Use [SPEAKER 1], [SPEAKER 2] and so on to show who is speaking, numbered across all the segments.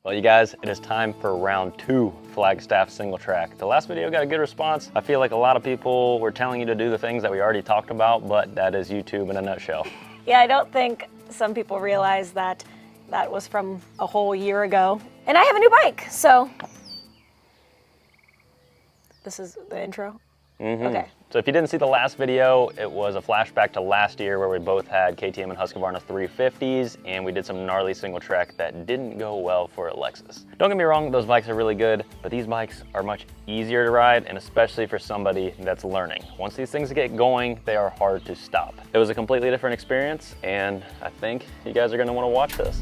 [SPEAKER 1] Well, you guys, it is time for round 2 Flagstaff single track. The last video got a good response. I feel like a lot of people were telling you to do the things that we already talked about, but that is YouTube in a nutshell.
[SPEAKER 2] Yeah, I don't think some people realize that that was from a whole year ago. And I have a new bike, so. This is the intro? Okay.
[SPEAKER 1] So if you didn't see the last video, it was a flashback to last year where we both had KTM and Husqvarna 350s, and we did some gnarly single track that didn't go well for Alexis. Don't get me wrong, those bikes are really good, but these bikes are much easier to ride, and especially for somebody that's learning. Once these things get going, they are hard to stop. It was a completely different experience, and I think you guys are gonna wanna watch this.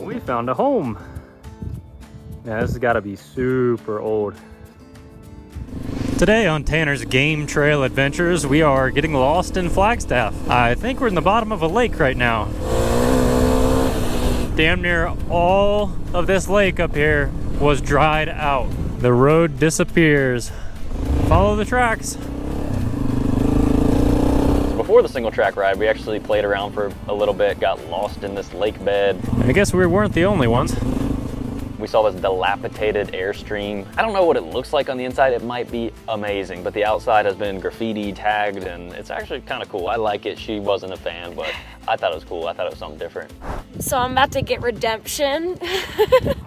[SPEAKER 1] We found a home. Yeah, this has got to be super old. Today on Tanner's Game Trail Adventures, we are getting lost in Flagstaff. I think we're in the bottom of a lake right now. Damn near all of this lake up here was dried out. The road disappears. Follow the tracks. Before the single track ride, we actually played around for a little bit, got lost in this lake bed. I guess we weren't the only ones. We saw this dilapidated Airstream. I don't know what it looks like on the inside. It might be amazing, but the outside has been graffiti tagged and it's actually kind of cool. I like it. She wasn't a fan, but I thought it was cool. I thought it was something different.
[SPEAKER 2] So I'm about to get redemption.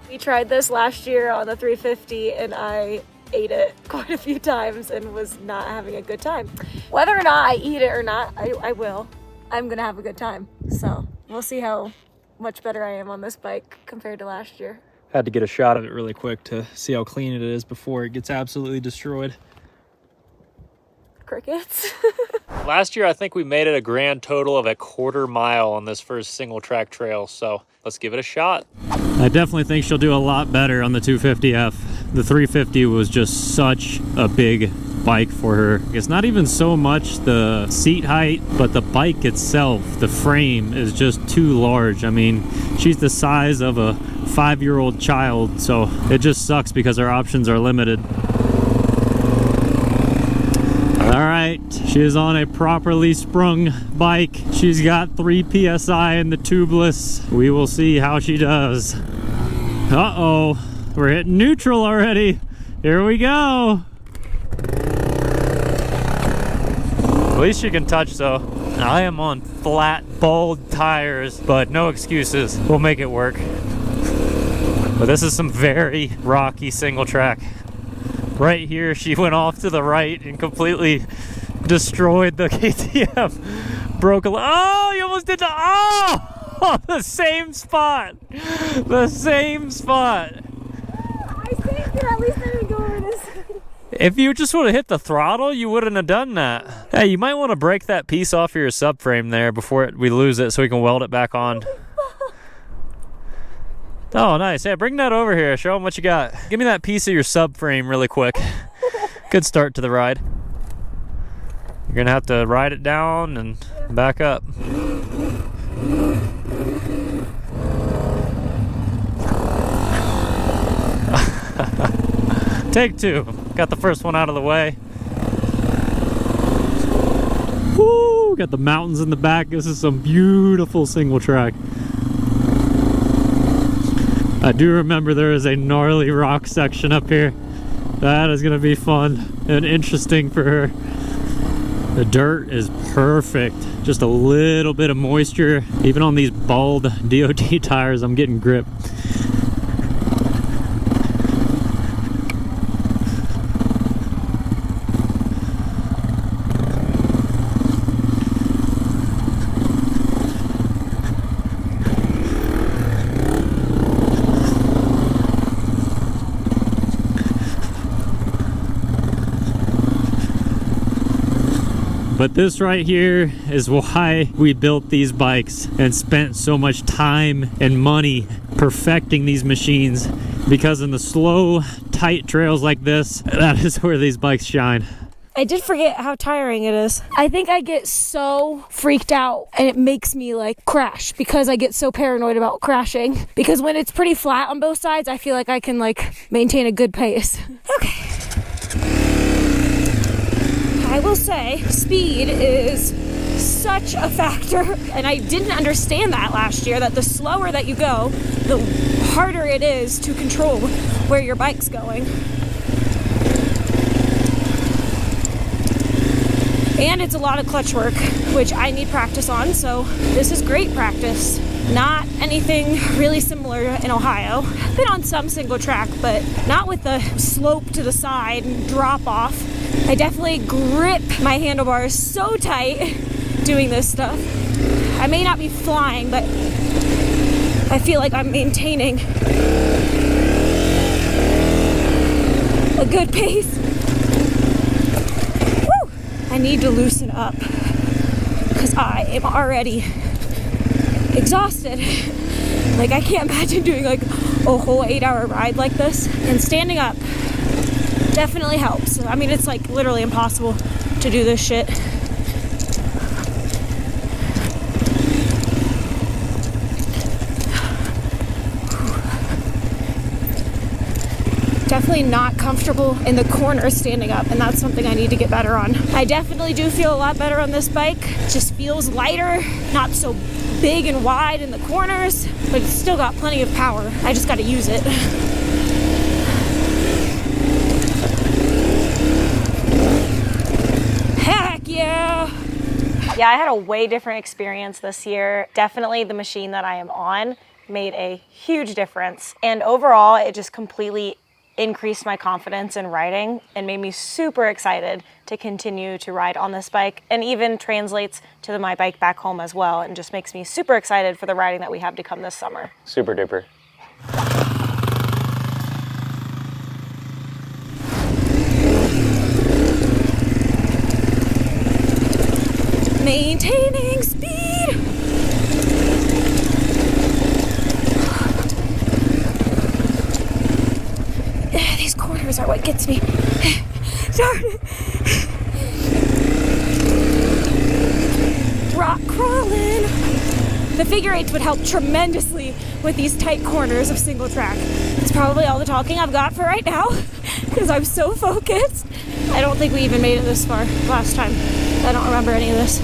[SPEAKER 2] We tried this last year on the 350 and I ate it quite a few times and was not having a good time. Whether or not I eat it or not, I will. I'm gonna have a good time. So we'll see how much better I am on this bike compared to last year.
[SPEAKER 3] Had to get a shot of it really quick to see how clean it is before it gets absolutely destroyed.
[SPEAKER 2] Crickets.
[SPEAKER 3] Last year, I think we made it a grand total of a 1/4 mile on this first single track trail, so let's give it a shot. I definitely think she'll do a lot better on the 250F. The 350 was just such a big bike for her. It's not even so much the seat height, but the bike itself, the frame is just too large. I mean, she's the size of a 5-year-old child, so it just sucks because our options are limited. All right, she is on a properly sprung bike. She's got 3 PSI in the tubeless. We will see how she does. Uh-oh, we're hitting neutral already. Here we go. At least she can touch though. I am on flat, bald tires, but no excuses. We'll make it work. But this is some very rocky single track. Right here, she went off to the right and completely destroyed the KTM. Broke a oh, you almost did the oh, the same spot. The same spot.
[SPEAKER 2] I think that at least I didn't go over this.
[SPEAKER 3] If you just would have hit the throttle, you wouldn't have done that. Hey, you might want to break that piece off of your subframe there before we lose it so we can weld it back on. Oh, nice. Yeah, bring that over here. Show them what you got. Give me that piece of your subframe really quick. Good start to the ride. You're going to have to ride it down and back up. Take 2. Got the first one out of the way. Woo! Got the mountains in the back. This is some beautiful single track. I do remember there is a gnarly rock section up here. That is going to be fun and interesting for her. The dirt is perfect. Just a little bit of moisture. Even on these bald DOT tires, I'm getting grip. But this right here is why we built these bikes and spent so much time and money perfecting these machines. because in the slow, tight trails like this, that is where these bikes shine.
[SPEAKER 2] I did forget how tiring it is. I think I get so freaked out and it makes me like crash because I get so paranoid about crashing. Because when it's pretty flat on both sides, I feel like I can like maintain a good pace. Okay. I will say speed is such a factor, and I didn't understand that last year, that the slower that you go, the harder it is to control where your bike's going. And it's a lot of clutch work, which I need practice on, so this is great practice. Not anything really similar in Ohio. I've been on some single track, but not with the slope to the side and drop off. I definitely grip my handlebars so tight doing this stuff. I may not be flying, but I feel like I'm maintaining a good pace. Woo! I need to loosen up because I am already exhausted. Like, I can't imagine doing like a whole 8-hour ride like this. And standing up definitely helps. I mean, it's like literally impossible to do this shit. Definitely not comfortable in the corners standing up, and that's something I need to get better on. I definitely do feel a lot better on this bike. It just feels lighter, not so big and wide in the corners, but it's still got plenty of power. I just got to use it. Heck yeah! Yeah, I had a way different experience this year. Definitely the machine that I am on made a huge difference. And overall, it just completely increased my confidence in riding and made me super excited to continue to ride on this bike, and even translates to my bike back home as well, and just makes me super excited for the riding that we have to come this summer.
[SPEAKER 1] Super duper.
[SPEAKER 2] Maintaining speed. These corners are what gets me. Darn it. Rock crawling. The figure eights would help tremendously with these tight corners of single track. It's probably all the talking I've got for right now because I'm so focused. I don't think we even made it this far last time. I don't remember any of this.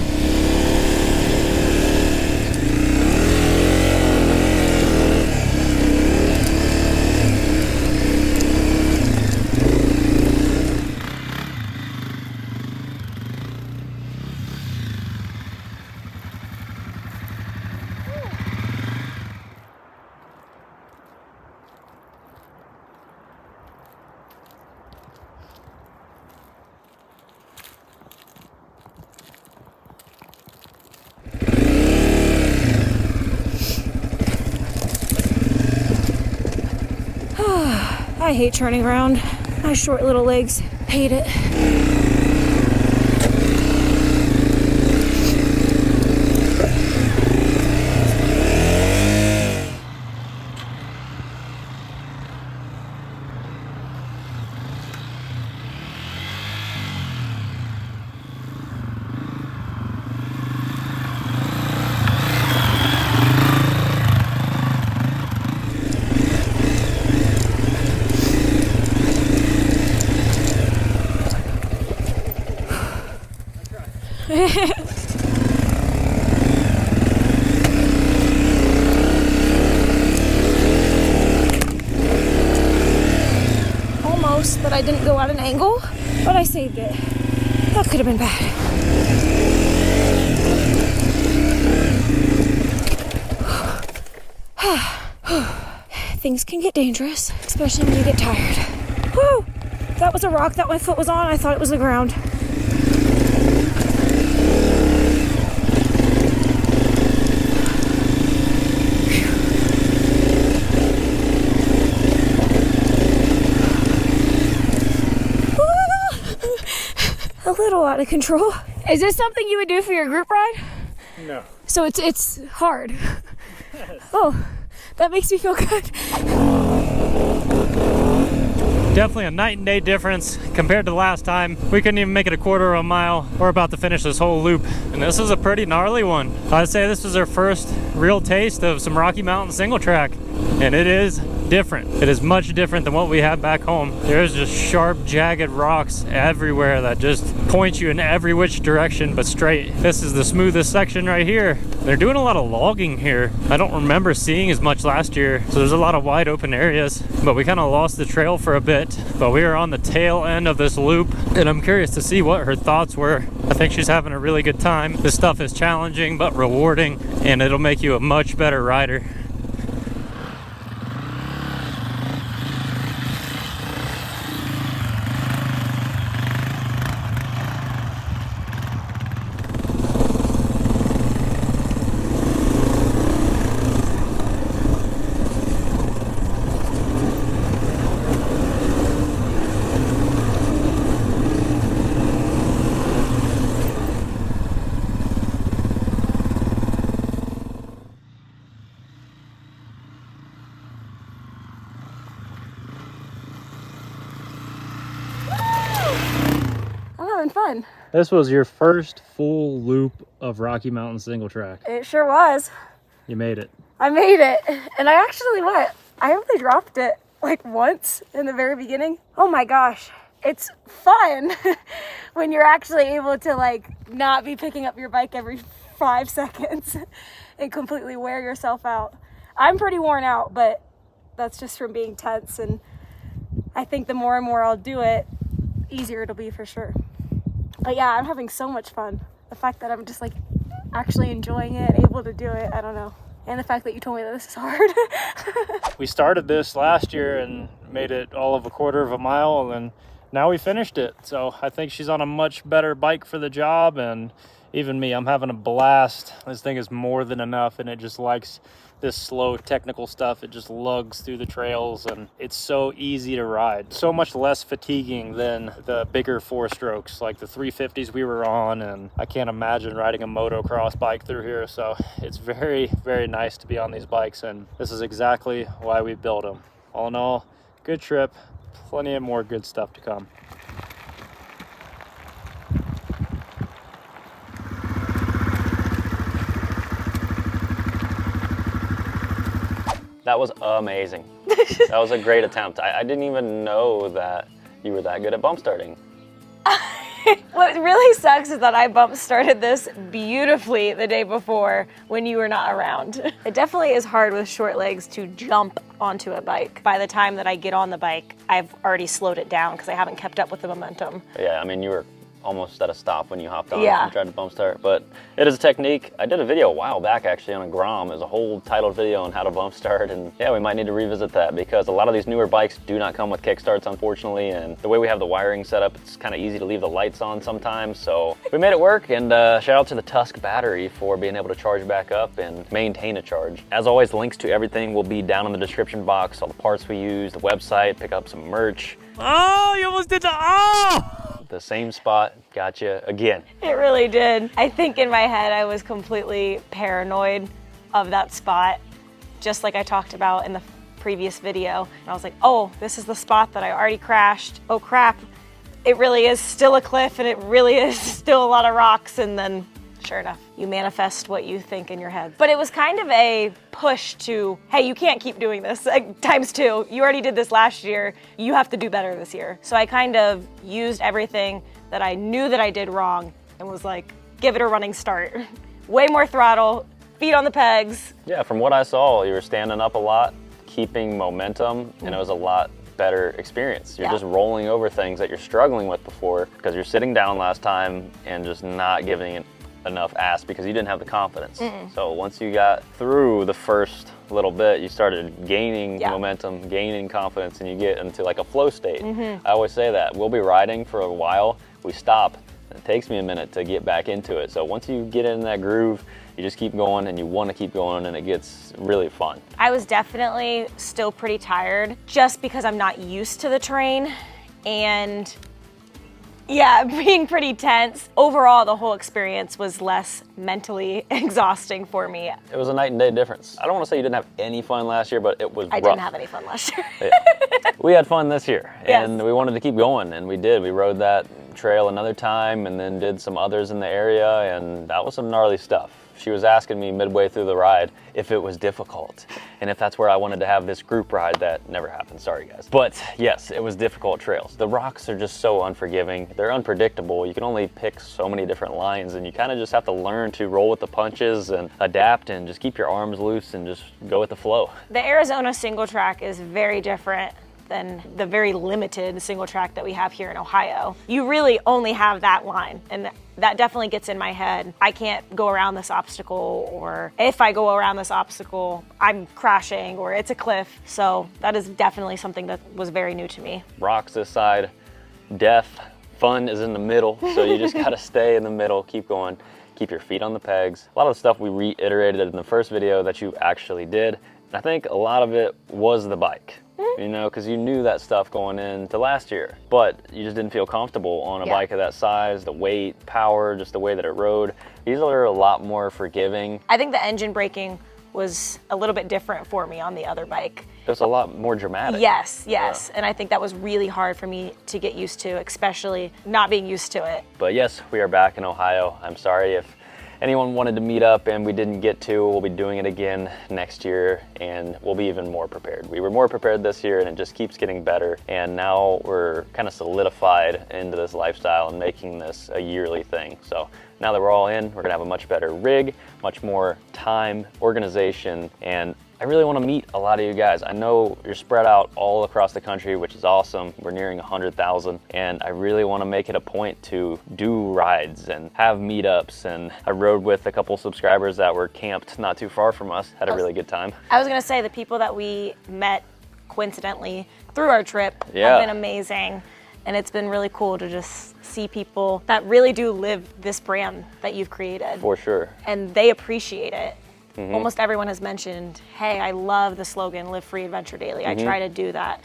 [SPEAKER 2] I hate turning around. My short little legs hate it. Almost, but I didn't go at an angle, but I saved it. That could have been bad. Things can get dangerous, especially when you get tired. Woo! That was a rock that my foot was on. I thought it was the ground. A little out of control. Is this something you would do for your group ride?
[SPEAKER 3] No.
[SPEAKER 2] So it's hard. Yes. Oh, that makes me feel good.
[SPEAKER 3] Definitely a night and day difference compared to last time. We couldn't even make it a quarter of a mile. We're about to finish this whole loop, and this is a pretty gnarly one. I'd say this was our first real taste of some Rocky Mountain single track, and it is different. It is much different than what we have back home. There's just sharp, jagged rocks everywhere that just point you in every which direction but straight. This is the smoothest section right here. They're doing a lot of logging here. I don't remember seeing as much last year, so there's a lot of wide open areas, but we kind of lost the trail for a bit. But we are on the tail end of this loop, and I'm curious to see what her thoughts were. I think she's having a really good time. This stuff is challenging but rewarding, and it'll make you a much better rider.
[SPEAKER 2] Fun.
[SPEAKER 3] This was your first full loop of Rocky Mountain single track.
[SPEAKER 2] It sure was.
[SPEAKER 3] You made it.
[SPEAKER 2] I made it. And I actually I only dropped it like once in the very beginning. Oh my gosh. It's fun when you're actually able to like not be picking up your bike every 5 seconds and completely wear yourself out. I'm pretty worn out, but that's just from being tense, and I think the more and more I'll do it, easier it'll be for sure. But yeah, I'm having so much fun. The fact that I'm just like actually enjoying it, able to do it, I don't know. And the fact that you told me that this is hard.
[SPEAKER 3] We started this last year and made it all of a quarter of a mile, and now we finished it. So I think she's on a much better bike for the job, and even me, I'm having a blast. This thing is more than enough, and it just likes this slow technical stuff. It just lugs through the trails, and it's so easy to ride. So much less fatiguing than the bigger 4-strokes like the 350s we were on, and I can't imagine riding a motocross bike through here. So it's very, very nice to be on these bikes, and this is exactly why we built them. All in all, good trip, plenty of more good stuff to come.
[SPEAKER 1] That was amazing. That was a great attempt. I didn't even know that you were that good at bump starting.
[SPEAKER 2] What really sucks is that I bump started this beautifully the day before when you were not around. It definitely is hard with short legs to jump onto a bike. By the time that I get on the bike, I've already slowed it down because I haven't kept up with the momentum.
[SPEAKER 1] Yeah, I mean, you were almost at a stop when you hopped on
[SPEAKER 2] Yeah.
[SPEAKER 1] and tried to bump start, but it is a technique. I did a video a while back actually on a Grom. There's a whole titled video on how to bump start, and yeah, we might need to revisit that because a lot of these newer bikes do not come with kickstarts, unfortunately, and the way we have the wiring set up, it's kind of easy to leave the lights on sometimes, so we made it work, and shout out to the Tusk battery for being able to charge back up and maintain a charge. As always, links to everything will be down in the description box, all the parts we use, the website, pick up some merch.
[SPEAKER 3] Oh, you almost did
[SPEAKER 1] The same spot, gotcha again.
[SPEAKER 2] It really did. I think in my head I was completely paranoid of that spot, just like I talked about in the previous video. And I was like, oh, this is the spot that I already crashed. Oh crap, it really is still a cliff and it really is still a lot of rocks. And then sure enough, you manifest what you think in your head. But it was kind of a push to, hey, you can't keep doing this times 2. You already did this last year. You have to do better this year. So I kind of used everything that I knew that I did wrong and was like, give it a running start. Way more throttle, feet on the pegs.
[SPEAKER 1] Yeah, from what I saw, you were standing up a lot, keeping momentum, and it was a lot better experience. You're just rolling over things that you're struggling with before because you're sitting down last time and just not giving it enough ass because you didn't have the confidence. So once you got through the first little bit, you started gaining momentum, gaining confidence, and you get into like a flow state. I always say that. We'll be riding for a while, we stop, and it takes me a minute to get back into it. So once you get in that groove, you just keep going and you want to keep going, and it gets really fun.
[SPEAKER 2] I was definitely still pretty tired just because I'm not used to the terrain, and Yeah, being pretty tense. Overall, the whole experience was less mentally exhausting for me.
[SPEAKER 1] It was a night and day difference. I don't want to say you didn't have any fun last year, but it was
[SPEAKER 2] I
[SPEAKER 1] rough.
[SPEAKER 2] didn't have any fun last year.
[SPEAKER 1] Yeah. We had fun this year,
[SPEAKER 2] Yes.
[SPEAKER 1] and we wanted to keep going, and we did. We rode that trail another time and then did some others in the area, and that was some gnarly stuff. She was asking me midway through the ride if it was difficult and if that's where I wanted to have this group ride. That never happened, sorry guys. But yes, it was difficult trails. The rocks are just so unforgiving. They're unpredictable. You can only pick so many different lines, and you kind of just have to learn to roll with the punches and adapt and just keep your arms loose and just go with the flow.
[SPEAKER 2] The Arizona single track is very different than the very limited single track that we have here in Ohio. You really only have that line, and that definitely gets in my head. I can't go around this obstacle, or if I go around this obstacle, I'm crashing or it's a cliff. So that is definitely something that was very new to me.
[SPEAKER 1] Rocks this side, death, fun is in the middle. So you just gotta stay in the middle, keep going, keep your feet on the pegs. A lot of the stuff we reiterated in the first video that you actually did. And I think a lot of it was the bike. You know, because you knew that stuff going into last year, but you just didn't feel comfortable on a bike of that size, the weight, power, just the way that it rode. These are a lot more forgiving.
[SPEAKER 2] I think the engine braking was a little bit different for me on the other bike.
[SPEAKER 1] It was a lot more dramatic.
[SPEAKER 2] Yes, yes. Yeah. And I think that was really hard for me to get used to, especially not being used to it.
[SPEAKER 1] But yes, we are back in Ohio. I'm sorry if anyone wanted to meet up and we didn't get to. We'll be doing it again next year, and we'll be even more prepared. We were more prepared this year, and it just keeps getting better. And now we're kind of solidified into this lifestyle and making this a yearly thing. So now that we're all in, we're gonna have a much better rig, much more time, organization, and I really want to meet a lot of you guys. I know you're spread out all across the country, which is awesome. We're nearing 100,000, and I really want to make it a point to do rides and have meetups. And I rode with a couple subscribers that were camped not too far from us. Had a really good time.
[SPEAKER 2] I was gonna say the people that we met coincidentally through our trip have been amazing. And it's been really cool to just see people that really do live this brand that you've created.
[SPEAKER 1] For sure.
[SPEAKER 2] And they appreciate it. Almost everyone has mentioned, hey, I love the slogan, live free, adventure daily. I try to do that.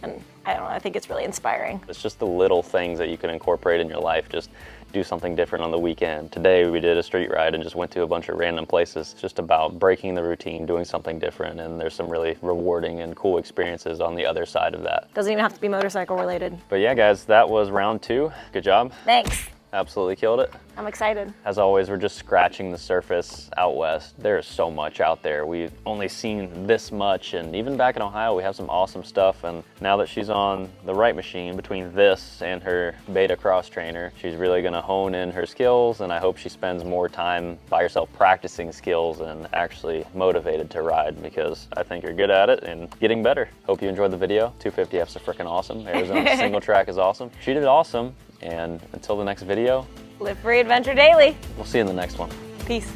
[SPEAKER 2] And I don't know, I think it's really inspiring.
[SPEAKER 1] It's just the little things that you can incorporate in your life. Just do something different on the weekend. Today we did a street ride and just went to a bunch of random places. It's just about breaking the routine, doing something different, and there's some really rewarding and cool experiences on the other side of that.
[SPEAKER 2] Doesn't even have to be motorcycle related.
[SPEAKER 1] But yeah, guys, that was round 2. Good job.
[SPEAKER 2] Thanks.
[SPEAKER 1] Absolutely killed it.
[SPEAKER 2] I'm excited.
[SPEAKER 1] As always, we're just scratching the surface out west. There's so much out there. We've only seen this much, and even back in Ohio, we have some awesome stuff. And now that she's on the right machine, between this and her beta cross trainer, she's really gonna hone in her skills, and I hope she spends more time by herself practicing skills and actually motivated to ride, because I think you're good at it and getting better. Hope you enjoyed the video. 250Fs are freaking awesome. Arizona single track is awesome. She did awesome. And until the next video,
[SPEAKER 2] Live free, adventure daily.
[SPEAKER 1] we'll see you in the next one.
[SPEAKER 2] Peace.